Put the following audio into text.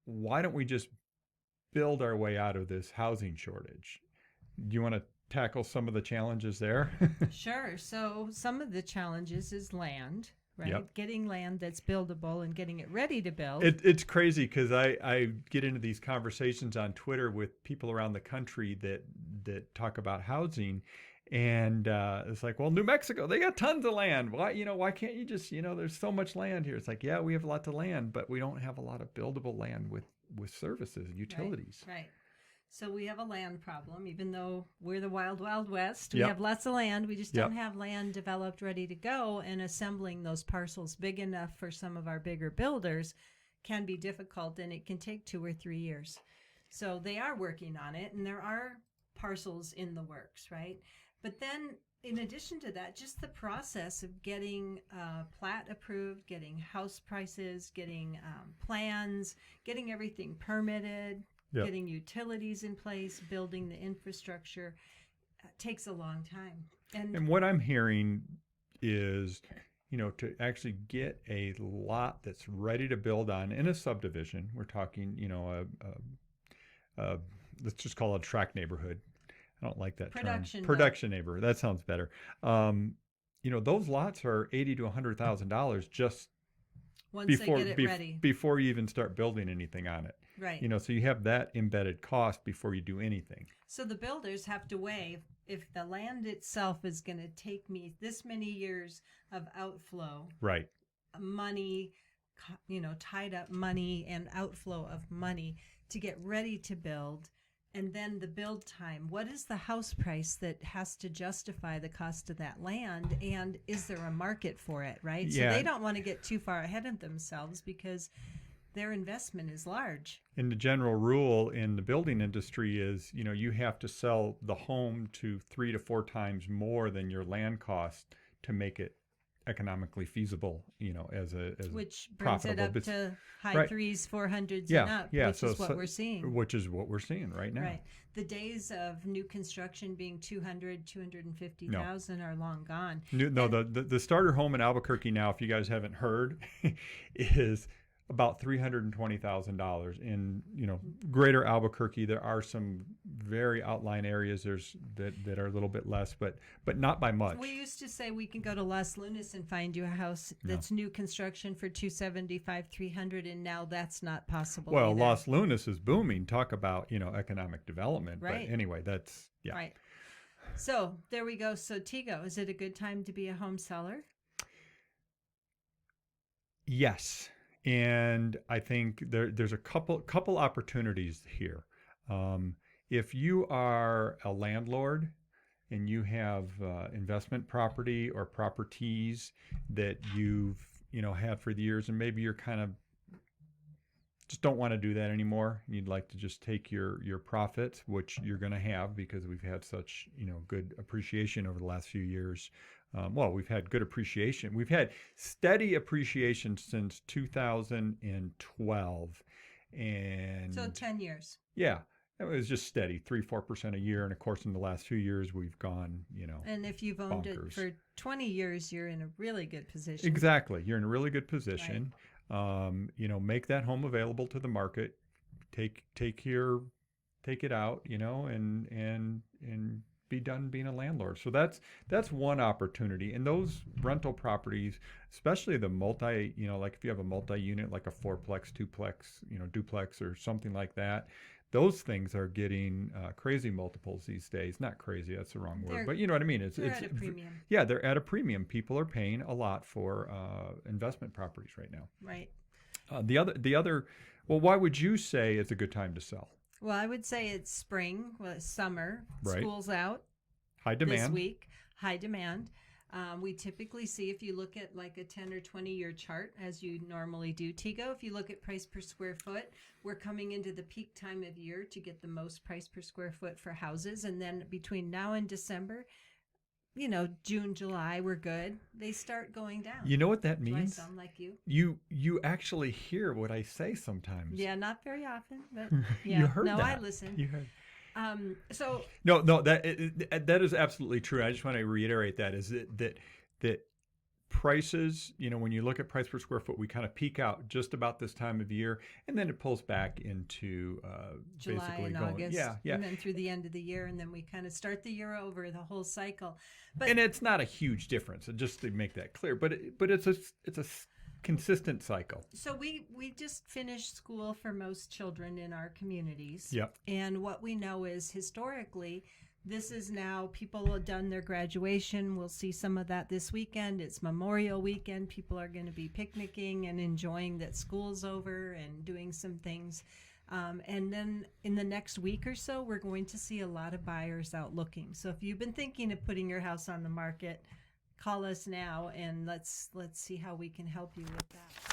why don't we just build our way out of this housing shortage? Do you want to tackle some of the challenges there? Sure. So some of the challenges is land, right? Yep. Getting land that's buildable and getting it ready to build. It's crazy because I get into these conversations on Twitter with people around the country that talk about housing, and it's like, well, New Mexico, they got tons of land. Why can't you just, there's so much land here. It's like, yeah, we have lots of land, but we don't have a lot of buildable land with services and utilities. Right. So we have a land problem, even though we're the wild, wild west. We Yep. have lots of land. We just Yep. don't have land developed, ready to go. And assembling those parcels big enough for some of our bigger builders can be difficult, and it can take 2 or 3 years. So they are working on it, and there are parcels in the works, right? But then in addition to that, just the process of getting plat approved, getting house prices, getting plans, getting everything permitted, Yep. getting utilities in place, building the infrastructure, takes a long time. And what I'm hearing is, to actually get a lot that's ready to build on in a subdivision, we're talking, let's just call it a tract neighborhood. I don't like that Production term. Production neighborhood. That sounds better. Those lots are $80,000 to $100,000 just once before they get it ready. before you even start building anything on it. Right. So you have that embedded cost before you do anything. So the builders have to weigh if the land itself is going to take me this many years of outflow, Right. money, tied up money and outflow of money to get ready to build. And then the build time. What is the house price that has to justify the cost of that land? And is there a market for it, right? Yeah. So they don't want to get too far ahead of themselves because their investment is large. And the general rule in the building industry is, you have to sell the home to 3 to 4 times more than your land cost to make it economically feasible, as which brings it up to high right. 3s, 400s Yeah, and up, yeah. which is what we're seeing. Which is what we're seeing right now. Right. The days of new construction being 200, 250,000 are long gone. The starter home in Albuquerque now, if you guys haven't heard, is about $320,000 in greater Albuquerque. There are some very outlying areas that are a little bit less, but not by much. We used to say we can go to Las Lunas and find you a house that's new construction for $275,000, $300,000, and now that's not possible. Well, either. Las Lunas is booming. Talk about economic development. Right. But anyway, that's right. So there we go. So Tego, is it a good time to be a home seller? Yes. And I think there's a couple opportunities here. If you are a landlord and you have investment property or properties that you've had for the years, and maybe you're kind of just don't want to do that anymore, and you'd like to just take your profits, which you're going to have because we've had such good appreciation over the last few years. We've had good appreciation. We've had steady appreciation since 2012. And so 10 years. Yeah. It was just steady, 3-4% a year. And of course, in the last few years, we've gone, And if you've owned bonkers. it for 20 years, you're in a really good position. Exactly. You're in a really good position. Right. Make that home available to the market. Take it out, and be done being a landlord. So that's one opportunity. And those rental properties, especially the multi, like if you have a multi-unit, like a 4-plex, 2-plex, duplex or something like that, those things are getting crazy multiples these days. Not crazy, that's the wrong word, but you know what I mean. They're at a premium. Yeah, they're at a premium. People are paying a lot for investment properties right now. Right. The other. Well, why would you say it's a good time to sell? Well, I would say it's spring, it's summer, right. School's out. High demand. This week, high demand. We typically see, if you look at like a 10 or 20 year chart, as you normally do, Tego, if you look at price per square foot, we're coming into the peak time of year to get the most price per square foot for houses. And then between now and December, June, July, we're good. They start going down. You know what that means? Do I sound like you? You actually hear what I say sometimes. Yeah, not very often, but yeah. You heard that. I listen. You heard. No, that is absolutely true. I just want to reiterate that is that prices, when you look at price per square foot, we kind of peak out just about this time of year, and then it pulls back into July basically and going, August, yeah. and then through the end of the year, and then we kind of start the year over, the whole cycle. But And it's not a huge difference, just to make that clear. But it's a consistent cycle. so we just finished school for most children in our communities. Yep. And what we know is historically, this is now people have done their graduation. We'll see some of that this weekend. It's Memorial Weekend. People are going to be picnicking and enjoying that school's over and doing some things. And then in the next week or so, we're going to see a lot of buyers out looking. So if you've been thinking of putting your house on the market, call us now and let's see how we can help you with that.